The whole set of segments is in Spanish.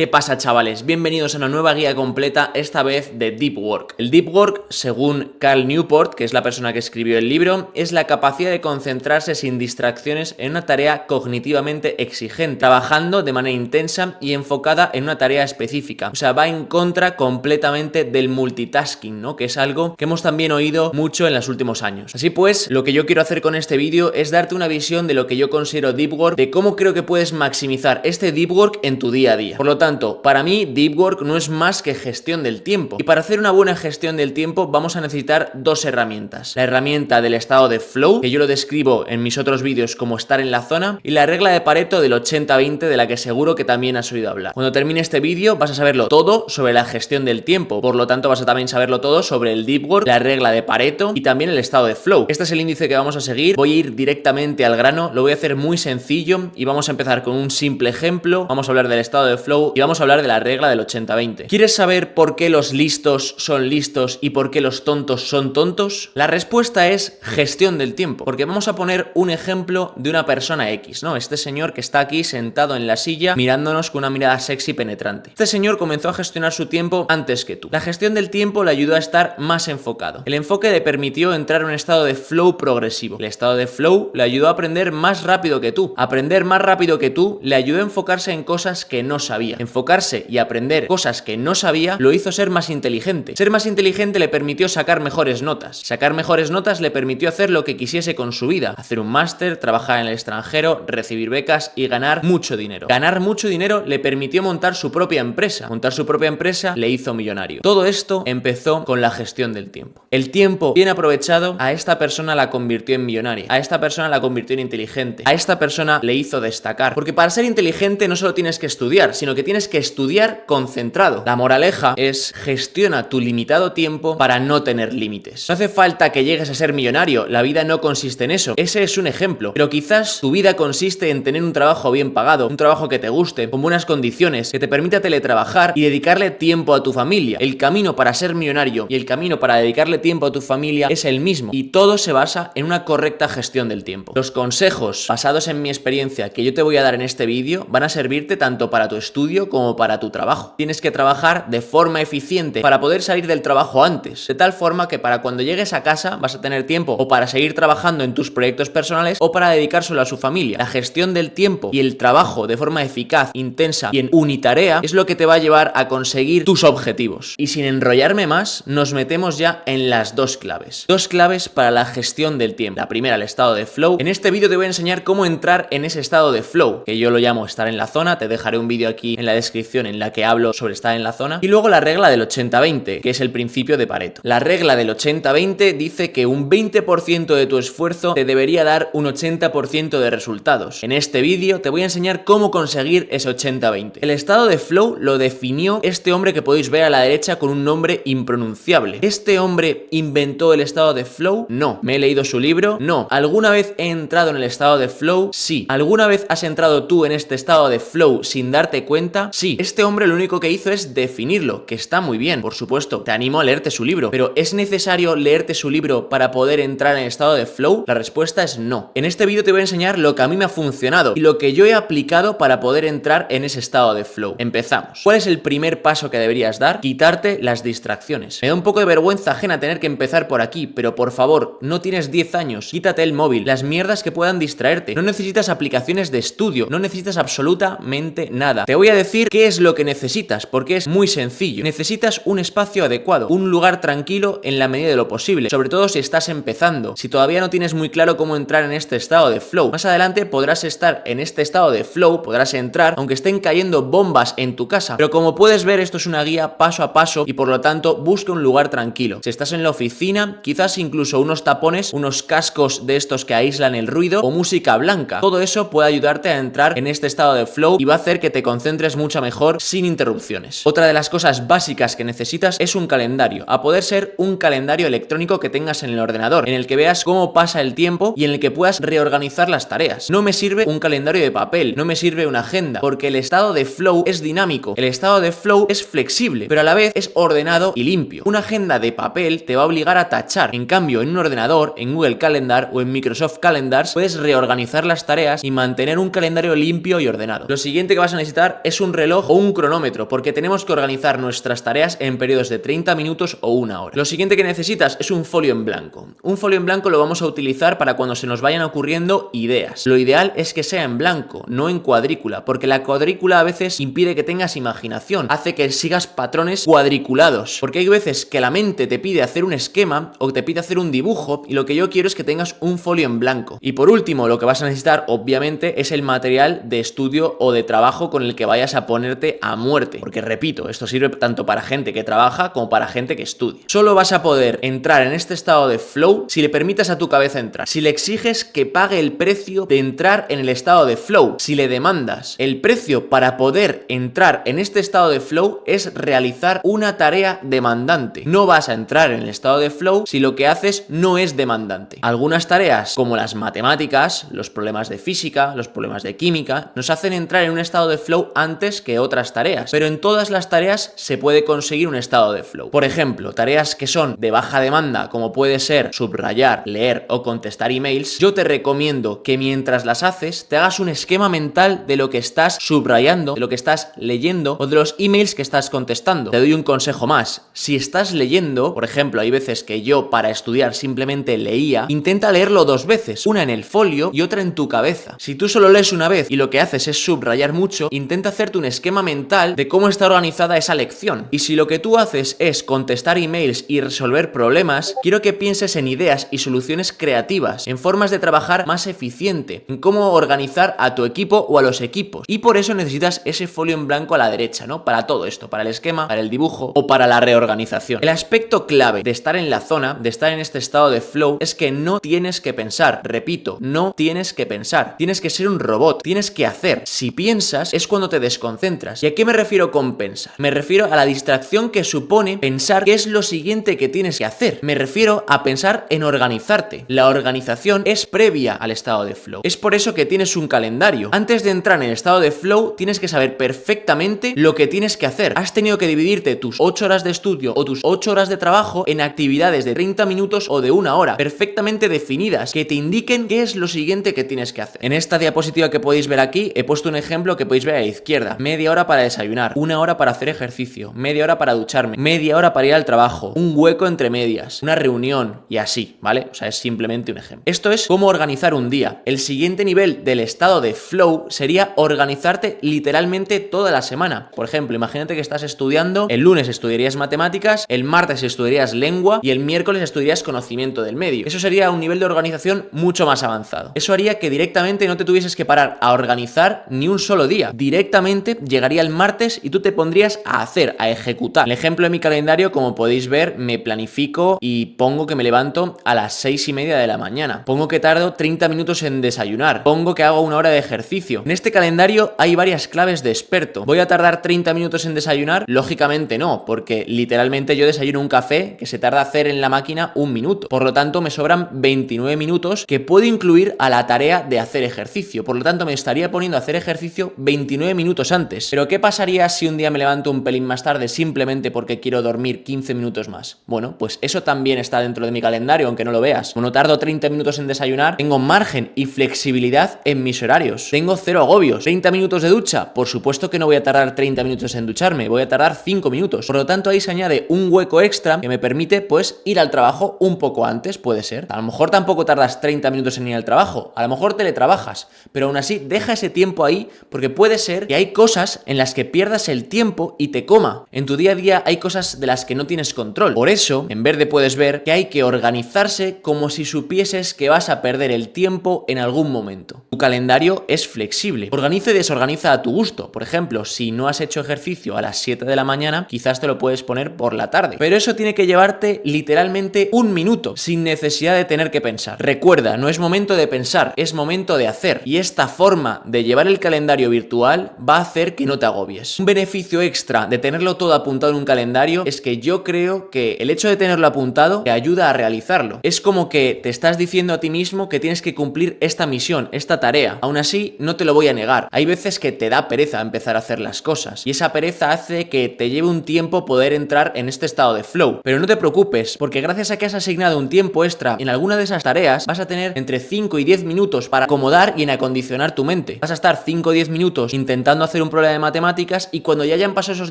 ¿Qué pasa, chavales? Bienvenidos a una nueva guía completa, esta vez de Deep Work. El Deep Work, según Cal Newport, que es la persona que escribió el libro, es la capacidad de concentrarse sin distracciones en una tarea cognitivamente exigente, trabajando de manera intensa y enfocada en una tarea específica. O sea, va en contra completamente del multitasking, ¿no? Que es algo que hemos también oído mucho en los últimos años. Así pues, lo que yo quiero hacer con este vídeo es darte una visión de lo que yo considero Deep Work, de cómo creo que puedes maximizar este Deep Work en tu día a día. Por lo tanto, para mí Deep Work no es más que gestión del tiempo. Y para hacer una buena gestión del tiempo vamos a necesitar dos herramientas. La herramienta del estado de flow, que yo lo describo en mis otros vídeos como estar en la zona, y la regla de Pareto del 80-20, de la que seguro que también has oído hablar. Cuando termine este vídeo vas a saberlo todo sobre la gestión del tiempo. Por lo tanto, vas a también saberlo todo sobre el Deep Work, la regla de Pareto y también el estado de flow. Este es el índice que vamos a seguir. Voy a ir directamente al grano, lo voy a hacer muy sencillo y vamos a empezar con un simple ejemplo. Vamos a hablar del estado de flow y vamos a hablar de la regla del 80-20. ¿Quieres saber por qué los listos son listos y por qué los tontos son tontos? La respuesta es gestión del tiempo, porque vamos a poner un ejemplo de una persona X, ¿no? Este señor que está aquí sentado en la silla mirándonos con una mirada sexy penetrante. Este señor comenzó a gestionar su tiempo antes que tú. La gestión del tiempo le ayudó a estar más enfocado. El enfoque le permitió entrar en un estado de flow progresivo. El estado de flow le ayudó a aprender más rápido que tú. Aprender más rápido que tú le ayudó a enfocarse en cosas que no sabía. Enfocarse y aprender cosas que no sabía lo hizo ser más inteligente. Ser más inteligente le permitió sacar mejores notas. Sacar mejores notas le permitió hacer lo que quisiese con su vida. Hacer un máster, trabajar en el extranjero, recibir becas y ganar mucho dinero. Ganar mucho dinero le permitió montar su propia empresa. Montar su propia empresa le hizo millonario. Todo esto empezó con la gestión del tiempo. El tiempo bien aprovechado a esta persona la convirtió en millonaria. A esta persona la convirtió en inteligente. A esta persona le hizo destacar. Porque para ser inteligente no solo tienes que estudiar, sino que tienes que estudiar concentrado. La moraleja es: gestiona tu limitado tiempo para no tener límites. No hace falta que llegues a ser millonario, la vida no consiste en eso. Ese es un ejemplo, pero quizás tu vida consiste en tener un trabajo bien pagado, un trabajo que te guste, con buenas condiciones, que te permita teletrabajar y dedicarle tiempo a tu familia. El camino para ser millonario y el camino para dedicarle tiempo a tu familia es el mismo, y todo se basa en una correcta gestión del tiempo. Los consejos basados en mi experiencia que yo te voy a dar en este vídeo van a servirte tanto para tu estudio como para tu trabajo. Tienes que trabajar de forma eficiente para poder salir del trabajo antes, de tal forma que para cuando llegues a casa vas a tener tiempo o para seguir trabajando en tus proyectos personales o para dedicárselo a su familia. La gestión del tiempo y el trabajo de forma eficaz, intensa y en unitarea es lo que te va a llevar a conseguir tus objetivos. Y sin enrollarme más, nos metemos ya en las dos claves. Dos claves para la gestión del tiempo. La primera, el estado de flow. En este vídeo te voy a enseñar cómo entrar en ese estado de flow, que yo lo llamo estar en la zona. Te dejaré un vídeo aquí en la descripción en la que hablo sobre estar en la zona. Y luego la regla del 80-20, que es el principio de Pareto. La regla del 80-20 dice que un 20% de tu esfuerzo te debería dar un 80% de resultados. En este vídeo te voy a enseñar cómo conseguir ese 80-20. El estado de flow lo definió este hombre que podéis ver a la derecha con un nombre impronunciable. ¿Este hombre inventó el estado de flow? No. ¿Me he leído su libro? No. ¿Alguna vez he entrado en el estado de flow? Sí. ¿Alguna vez has entrado tú en este estado de flow sin darte cuenta? Sí. Este hombre lo único que hizo es definirlo, que está muy bien, por supuesto. Te animo a leerte su libro, pero ¿es necesario leerte su libro para poder entrar en el estado de flow? La respuesta es no. En este vídeo te voy a enseñar lo que a mí me ha funcionado y lo que yo he aplicado para poder entrar en ese estado de flow. Empezamos. ¿Cuál es el primer paso que deberías dar? Quitarte las distracciones. Me da un poco de vergüenza ajena tener que empezar por aquí, pero por favor, no tienes 10 años, quítate el móvil, las mierdas que puedan distraerte. No necesitas aplicaciones de estudio, no necesitas absolutamente nada. Te voy a decir qué es lo que necesitas, porque es muy sencillo. Necesitas un espacio adecuado, un lugar tranquilo en la medida de lo posible, sobre todo si estás empezando, si todavía no tienes muy claro cómo entrar en este estado de flow. Más adelante podrás estar en este estado de flow, podrás entrar aunque estén cayendo bombas en tu casa, pero como puedes ver, esto es una guía paso a paso y por lo tanto busca un lugar tranquilo. Si estás en la oficina, quizás incluso unos tapones, unos cascos de estos que aíslan el ruido o música blanca. Todo eso puede ayudarte a entrar en este estado de flow y va a hacer que te concentres mucho mejor sin interrupciones. Otra de las cosas básicas que necesitas es un calendario, a poder ser un calendario electrónico que tengas en el ordenador, en el que veas cómo pasa el tiempo y en el que puedas reorganizar las tareas. No me sirve un calendario de papel, no me sirve una agenda, porque el estado de flow es dinámico, el estado de flow es flexible, pero a la vez es ordenado y limpio. Una agenda de papel te va a obligar a tachar, en cambio en un ordenador, en Google Calendar o en Microsoft Calendars puedes reorganizar las tareas y mantener un calendario limpio y ordenado. Lo siguiente que vas a necesitar es un un reloj o un cronómetro, porque tenemos que organizar nuestras tareas en periodos de 30 minutos o 1 hora. Lo siguiente que necesitas es un folio en blanco. Un folio en blanco lo vamos a utilizar para cuando se nos vayan ocurriendo ideas. Lo ideal es que sea en blanco, no en cuadrícula, porque la cuadrícula a veces impide que tengas imaginación, hace que sigas patrones cuadriculados, porque hay veces que la mente te pide hacer un esquema o te pide hacer un dibujo, y lo que yo quiero es que tengas un folio en blanco. Y por último, lo que vas a necesitar obviamente es el material de estudio o de trabajo con el que vayas a ponerte a muerte, porque repito, esto sirve tanto para gente que trabaja como para gente que estudia. Solo vas a poder entrar en este estado de flow si le permitas a tu cabeza entrar, si le exiges que pague el precio de entrar en el estado de flow, si le demandas. El precio para poder entrar en este estado de flow es realizar una tarea demandante. No vas a entrar en el estado de flow si lo que haces no es demandante. Algunas tareas, como las matemáticas, los problemas de física, los problemas de química, nos hacen entrar en un estado de flow antes que otras tareas, pero en todas las tareas se puede conseguir un estado de flow. Por ejemplo, tareas que son de baja demanda, como puede ser subrayar, leer o contestar emails, yo te recomiendo que mientras las haces te hagas un esquema mental de lo que estás subrayando, de lo que estás leyendo o de los emails que estás contestando. Te doy un consejo más: si estás leyendo, por ejemplo, hay veces que yo para estudiar simplemente leía, intenta leerlo 2 veces, una en el folio y otra en tu cabeza. Si tú solo lees una vez y lo que haces es subrayar mucho, intenta hacerte un esquema mental de cómo está organizada esa lección. Y si lo que tú haces es contestar emails y resolver problemas, quiero que pienses en ideas y soluciones creativas, en formas de trabajar más eficiente, en cómo organizar a tu equipo o a los equipos. Y por eso necesitas ese folio en blanco a la derecha, ¿no? Para todo esto, para el esquema, para el dibujo o para la reorganización. El aspecto clave de estar en la zona, de estar en este estado de flow, es que no tienes que pensar. Repito, no tienes que pensar. Tienes que ser un robot, tienes que hacer. Si piensas, es cuando te desconcentras. ¿Y a qué me refiero con pensar? Me refiero a la distracción que supone pensar qué es lo siguiente que tienes que hacer. Me refiero a pensar en organizarte. La organización es previa al estado de flow. Es por eso que tienes un calendario. Antes de entrar en el estado de flow, tienes que saber perfectamente lo que tienes que hacer. Has tenido que dividirte tus 8 horas de estudio o tus 8 horas de trabajo en actividades de 30 minutos o de 1 hora, perfectamente definidas, que te indiquen qué es lo siguiente que tienes que hacer. En esta diapositiva que podéis ver aquí, he puesto un ejemplo que podéis ver a la izquierda. Media hora para desayunar, 1 hora para hacer ejercicio, media hora para ducharme, media hora para ir al trabajo, un hueco entre medias, una reunión y así, ¿vale? O sea, es simplemente un ejemplo. Esto es cómo organizar un día. El siguiente nivel del estado de flow sería organizarte literalmente toda la semana. Por ejemplo, imagínate que estás estudiando, el lunes estudiarías matemáticas, el martes estudiarías lengua y el miércoles estudiarías conocimiento del medio. Eso sería un nivel de organización mucho más avanzado. Eso haría que directamente no te tuvieses que parar a organizar ni un solo día. Directamente llegaría el martes y tú te pondrías a hacer, a ejecutar. El ejemplo de mi calendario, como podéis ver, me planifico y pongo que me levanto a las 6:30 de la mañana. Pongo que tardo 30 minutos en desayunar. Pongo que hago 1 hora de ejercicio. En este calendario hay varias claves de experto. ¿Voy a tardar 30 minutos en desayunar? Lógicamente no, porque literalmente yo desayuno un café que se tarda hacer en la máquina 1 minuto. Por lo tanto, me sobran 29 minutos que puedo incluir a la tarea de hacer ejercicio. Por lo tanto, me estaría poniendo a hacer ejercicio 29 minutos antes. Pero ¿qué pasaría si un día me levanto un pelín más tarde simplemente porque quiero dormir 15 minutos más? Bueno, pues eso también está dentro de mi calendario, aunque no lo veas. Como no tardo 30 minutos en desayunar, tengo margen y flexibilidad en mis horarios. Tengo 0 agobios. 30 minutos de ducha, por supuesto que no voy a tardar 30 minutos en ducharme, voy a tardar 5 minutos. Por lo tanto, ahí se añade un hueco extra que me permite, pues, ir al trabajo un poco antes, puede ser. A lo mejor tampoco tardas 30 minutos en ir al trabajo, a lo mejor teletrabajas, pero aún así deja ese tiempo ahí, porque puede ser que hay cosas en las que pierdas el tiempo y te coma. En tu día a día hay cosas de las que no tienes control. Por eso, en verde puedes ver que hay que organizarse como si supieses que vas a perder el tiempo en algún momento. Tu calendario es flexible. Organiza y desorganiza a tu gusto. Por ejemplo, si no has hecho ejercicio a las 7 de la mañana, quizás te lo puedes poner por la tarde. Pero eso tiene que llevarte literalmente 1 minuto, sin necesidad de tener que pensar. Recuerda, no es momento de pensar, es momento de hacer. Y esta forma de llevar el calendario virtual va a hacer que no te agobies. Un beneficio extra de tenerlo todo apuntado en un calendario es que yo creo que el hecho de tenerlo apuntado te ayuda a realizarlo. Es como que te estás diciendo a ti mismo que tienes que cumplir esta misión, esta tarea. Aún así, no te lo voy a negar. Hay veces que te da pereza empezar a hacer las cosas y esa pereza hace que te lleve un tiempo poder entrar en este estado de flow. Pero no te preocupes, porque gracias a que has asignado un tiempo extra en alguna de esas tareas, vas a tener entre 5 y 10 minutos para acomodar y en acondicionar tu mente. Vas a estar 5 o 10 minutos intentando hacer un problema de matemáticas y cuando ya hayan pasado esos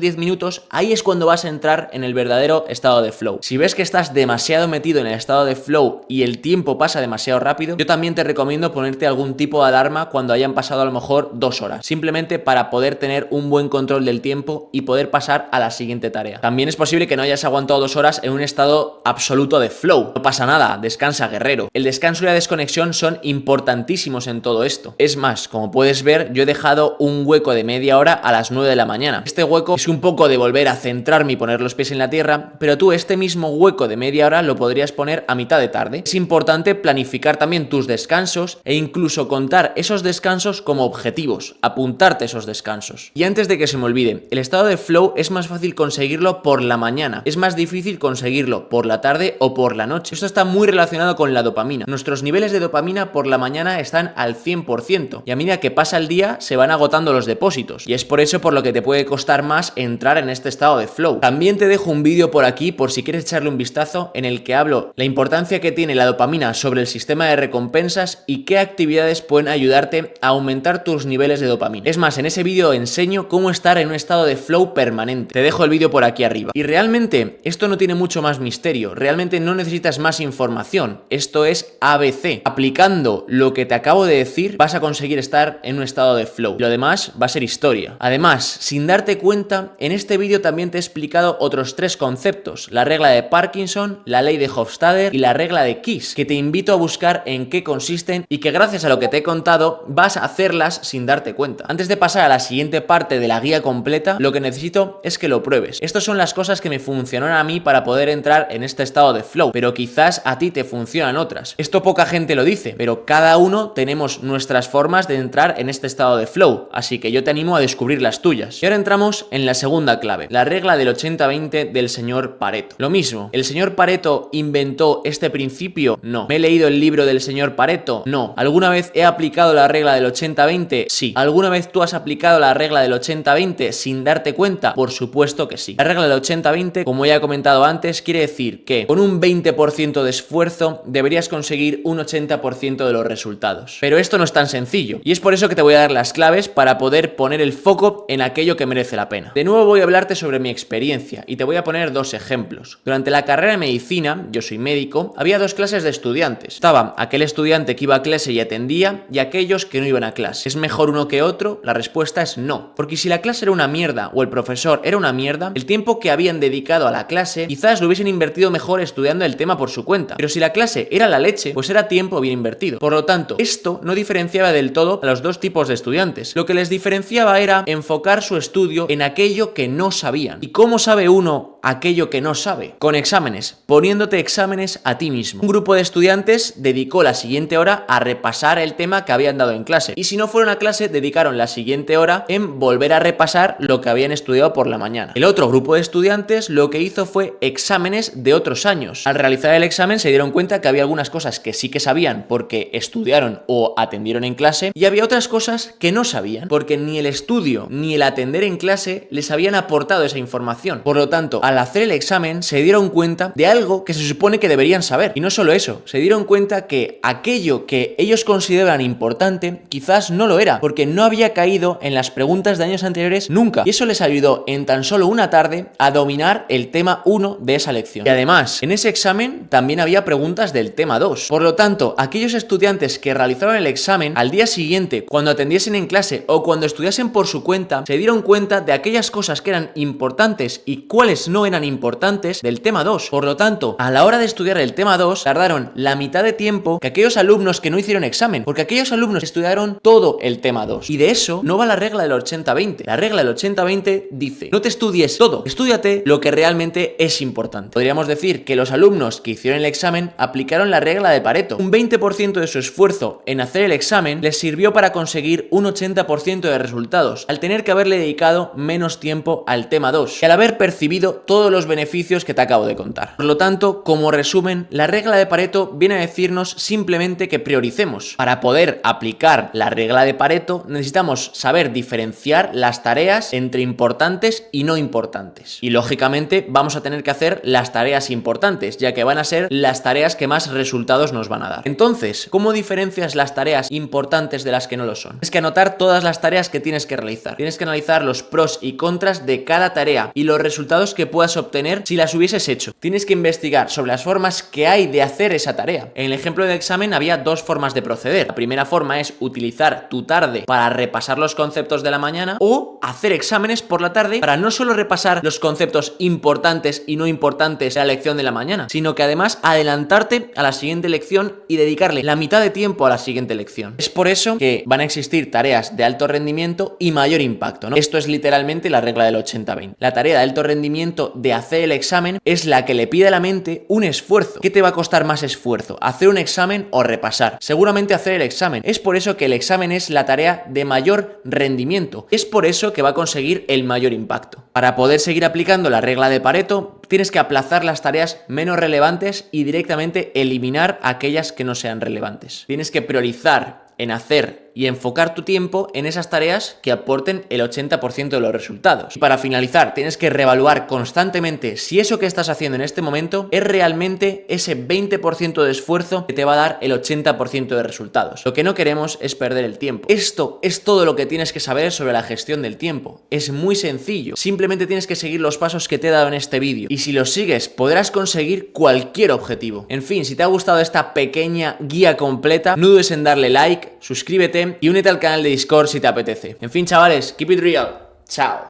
10 minutos, ahí es cuando vas a entrar en el verdadero estado de flow. Si ves que estás demasiado metido en el estado de flow y el tiempo pasa demasiado rápido, yo también te recomiendo ponerte algún tipo de alarma cuando hayan pasado a lo mejor 2 horas, simplemente para poder tener un buen control del tiempo y poder pasar a la siguiente tarea. También es posible que no hayas aguantado 2 horas en un estado absoluto de flow. No pasa nada, descansa, guerrero. El descanso y la desconexión son importantísimos en todo esto. Es más, como puedes ver, yo he dejado un hueco de media hora a las 9 de la mañana. Este hueco es un poco de volver a centrarme y poner los pies en la tierra, pero tú este mismo hueco de media hora lo podrías poner a mitad de tarde. Es importante planificar también tus descansos e incluso contar esos descansos como objetivos, apuntarte esos descansos. Y antes de que se me olvide, el estado de flow es más fácil conseguirlo por la mañana, es más difícil conseguirlo por la tarde o por la noche. Esto está muy relacionado con la dopamina. Nuestros niveles de dopamina por la mañana están al 100% y a medida que pasa el día se van agotando los depósitos y es por eso por lo que te puede costar más entrar en este estado de flow. También te dejo un vídeo por aquí por si quieres echarle un vistazo en el que hablo la importancia que tiene la dopamina sobre el sistema de recompensas y qué actividades pueden ayudarte a aumentar tus niveles de dopamina. Es más, en ese vídeo enseño cómo estar en un estado de flow permanente. Te dejo el vídeo por aquí arriba. Y realmente esto no tiene mucho más misterio, realmente no necesitas más información. Esto es ABC. Aplicando lo que te acabo de decir vas a conseguir estar en un estado de flow. Lo demás va a ser historia. Además, sin darte cuenta, en este vídeo también te he explicado otros 3 conceptos: la regla de Parkinson, la ley de Hofstadter y la regla de Kiss, que te invito a buscar en qué consisten y que gracias a lo que te he contado vas a hacerlas sin darte cuenta. Antes de pasar a la siguiente parte de la guía completa, lo que necesito es que lo pruebes. Estas son las cosas que me funcionaron a mí para poder entrar en este estado de flow, pero quizás a ti te funcionan otras. Esto poca gente lo dice, pero cada uno tenemos nuestras formas de entrar en este estado de flow, así que yo te animo a descubrir las tuyas. Y ahora entramos en la segunda clave, la regla del 80-20 del señor Pareto. Lo mismo, ¿el señor Pareto inventó este principio? No. ¿Me he leído el libro del señor Pareto? No. ¿Alguna vez he aplicado la regla del 80-20? Sí. ¿Alguna vez tú has aplicado la regla del 80-20 sin darte cuenta? Por supuesto que sí. La regla del 80-20, como ya he comentado antes, quiere decir que con un 20% de esfuerzo deberías conseguir un 80% de los resultados. Pero esto no es tan sencillo y es por eso que te voy a dar las claves para poder poner el foco en aquello que merece la pena. De nuevo voy a hablarte sobre mi experiencia y te voy a poner 2 ejemplos. Durante la carrera de medicina, yo soy médico, había 2 clases de estudiantes. Estaba aquel estudiante que iba a clase y atendía y aquellos que no iban a clase. ¿Es mejor uno que otro? La respuesta es no. Porque si la clase era una mierda o el profesor era una mierda, el tiempo que habían dedicado a la clase quizás lo hubiesen invertido mejor estudiando el tema por su cuenta. Pero si la clase era la leche, pues era tiempo bien invertido. Por lo tanto, esto no diferenciaba del todo a los 2 tipos de estudiantes. Lo que les diferenciaba era enfocar su estudio en aquello que no sabían. ¿Y cómo sabe uno aquello que no sabe? Con exámenes, poniéndote exámenes a ti mismo. Un grupo de estudiantes dedicó la siguiente hora a repasar el tema que habían dado en clase. Y si no fueron a clase, dedicaron la siguiente hora en volver a repasar lo que habían estudiado por la mañana. El otro grupo de estudiantes lo que hizo fue exámenes de otros años. Al realizar el examen se dieron cuenta que había algunas cosas que sí que sabían porque estudiaron o atendieron en clase y había otras cosas que no sabían porque ni el estudio ni el atender en clase les habían aportado esa información. Por lo tanto, al hacer el examen se dieron cuenta de algo que se supone que deberían saber. Y no solo eso, se dieron cuenta que aquello que ellos consideraban importante quizás no lo era, porque no había caído en las preguntas de años anteriores nunca. Y eso les ayudó en tan solo una tarde a dominar el tema 1 de esa lección. Y además, en ese examen también había preguntas del tema 2. Por lo tanto, aquellos estudiantes que realizaron el examen al día siguiente, cuando atendiesen en clase o cuando estudiasen por su cuenta, se dieron cuenta de aquellas cosas que eran importantes y cuáles no eran importantes del tema 2. Por lo tanto, a la hora de estudiar el tema 2, tardaron la mitad de tiempo que aquellos alumnos que no hicieron examen, porque aquellos alumnos estudiaron todo el tema 2. Y de eso no va la regla del 80-20. La regla del 80-20 dice: no te estudies todo, estúdiate lo que realmente es importante. Podríamos decir que los alumnos que hicieron el examen aplicaron la regla de Pareto. Un 20% de su esfuerzo en hacer el examen les sirvió para conseguir un 80% de resultados, al tener que haberle dedicado menos tiempo al tema 2 y al haber percibido todos los beneficios que te acabo de contar. Por lo tanto, como resumen, la regla de Pareto viene a decirnos simplemente que prioricemos. Para poder aplicar la regla de Pareto necesitamos saber diferenciar las tareas entre importantes y no importantes. Y lógicamente vamos a tener que hacer las tareas importantes, ya que van a ser las tareas que más resultados nos van a dar. Entonces, ¿cómo diferencias las tareas importantes de las que no lo son? Es que anotar todas las tareas que tienes que realizar. Tienes que analizar los pros y contras de cada tarea y los resultados que puedas obtener si las hubieses hecho. Tienes que investigar sobre las formas que hay de hacer esa tarea. En el ejemplo del examen había dos formas de proceder. La primera forma es utilizar tu tarde para repasar los conceptos de la mañana o hacer exámenes por la tarde para no solo repasar los conceptos importantes y no importantes de la lección de la mañana, sino que además adelantarte a la siguiente lección y dedicarle la mitad de tiempo a la siguiente lección. Es por eso que van a existir tareas de alto rendimiento y mayor impacto, ¿no? Esto es literalmente la regla del 80-20. La tarea de alto rendimiento de hacer el examen es la que le pide a la mente un esfuerzo. ¿Qué te va a costar más esfuerzo? ¿Hacer un examen o repasar? Seguramente hacer el examen. Es por eso que el examen es la tarea de mayor rendimiento. Es por eso que va a conseguir el mayor impacto. Para poder seguir aplicando la regla de Pareto, tienes que aplazar las tareas menos relevantes y directamente eliminar aquellas que no sean relevantes. Tienes que priorizar en hacer y enfocar tu tiempo en esas tareas que aporten el 80% de los resultados. Y para finalizar, tienes que reevaluar constantemente si eso que estás haciendo en este momento es realmente ese 20% de esfuerzo que te va a dar el 80% de resultados. Lo que no queremos es perder el tiempo. Esto es todo lo que tienes que saber sobre la gestión del tiempo. Es muy sencillo. Simplemente tienes que seguir los pasos que te he dado en este vídeo. Y si los sigues, podrás conseguir cualquier objetivo. En fin, si te ha gustado esta pequeña guía completa, no dudes en darle like, suscríbete y únete al canal de Discord si te apetece. En fin, chavales, keep it real. Chao.